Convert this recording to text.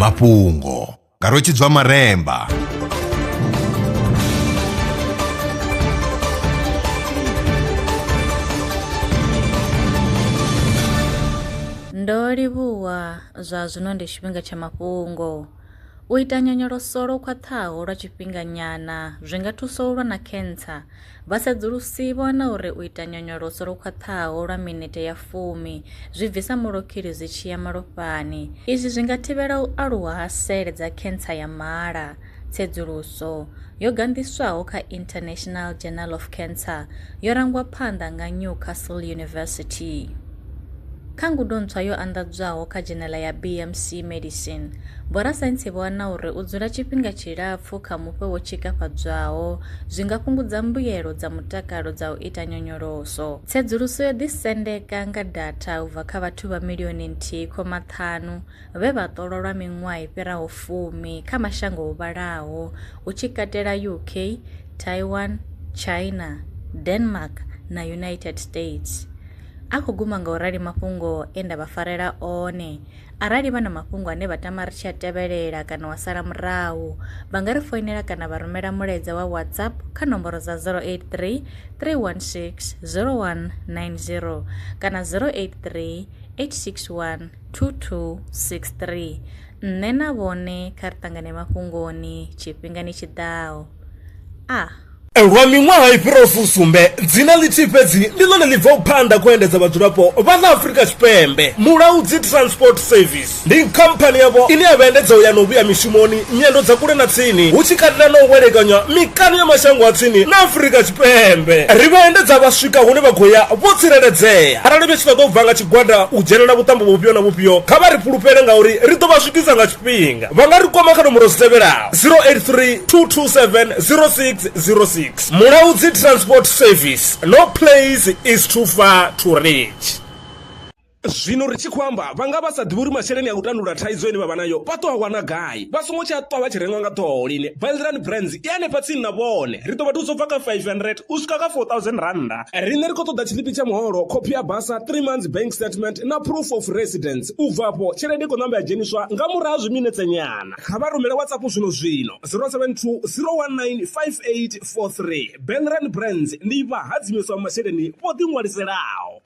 Mafhungo nga Rotshidzwa Maremba. Ndo livhuwa zwa zwino ndi tshifhinga tsha mafhungo. U ita nyonyoloso lwo khwaṱhaho lwa tshifhinga nyana zwi nga thusa u lwa na cancer. Vhasedzulusi vhona uri u ita nyonyoloso lwo khwaṱhaho lwa minete ya 10 zwi bvisa mulokhili zwi tshi ya malofhani. Izwi zwi nga thivhela u aluwa ha sele dza cancer ya mala. Tsedzuluso yo gandiswaho kha International Journal of Cancer yo rangwa phanḓa nga Newcastle University. Kha ngudo ntswa yo anḓadzwaho kha dzhenela ya BMC Medicine, vhorasaintsi vho wana uri u dzula tshifhinga tshilapfu kha mupe wo tshikafhadzwaho zwi nga fhungudza mbuyelo dza mutakalo dza u ita nyonyoloso. Tsedzuluso yo ḓisendeka nga data u bva kha vhathu vha milioni 1.5 vhe vha ṱolwa lwa miṅwaha i fhiraho 10 kha mashango o vhalaho u tshi katela UK, Taiwan, China, Denmark na United States. Akho guma nga urali mafhungo enda vha farela one. Arali vha na mafhungo ane vha tama ri tshi a tevhelela kana wa sala murahu, vha nga ri foinela kana vha rumela mulaedza wa WhatsApp kha nomboro za 083 316 0190 kana 083 861 2263. Nṋe na vhone kha ri ṱangane mafhungoni tshifhingani tshiḓaho. Lwa miṅwaha i fhiraho fusumbe dzina ḽithihi fhedzi ndi ḽone ḽi bvaho phanḓa khou endedza vhadzulapo vha ḽa Afrika Tshipembe. Mulaudzi Transport Service ndi khamphani yavho ine ya vha endedza u ya na u vhuya mishumoni nyendo dza kule na tsini hu tshi katela na u welekanywa mikano ya mashango a tsini na Afrika Tshipembe. Ri vha endedza vha swika hune vha khou ya vho tsireledzea. Arali vhe tshi ṱoḓa u bva nga tshigwada u dzhenela vhuṱambo vhufhio na vhufhio kha vha ri fhulufhele ngauri ri ḓo vha swikisa nga tshifhinga. Vha nga ri kwama kha nomboro dzi tevhelaho 083 227 0606. Mulaudzi Transport Service. No place is too far to reach. Zwino ri tshi khou amba vha nga vha sa ḓivhi uri masheleni a u tandulula thaidzo ine vha vha nayo vha ṱo a wana gai vha songo tsha ṱwa vha tshi renga nga ṱhoho lini. Valrun Brands i hanefha tsini na vhone ri ḓo vha thusa u bva kha 500 u swika kha 4000 randa. Riṋe ri khou ṱoḓa tshiḽipi tsha muholo, khophi ya basa, 3 months bank statement na proof of residence. U bvapo tshelede i khou ṋamba ya dzheniswa nga murahu ha zwiminetse nyana. Kha vha rumele WhatsApp zwino 072 019 5843. Valrun Brands ndi vha hadzimiswa masheleni vho ḓi ṅwaliselaho.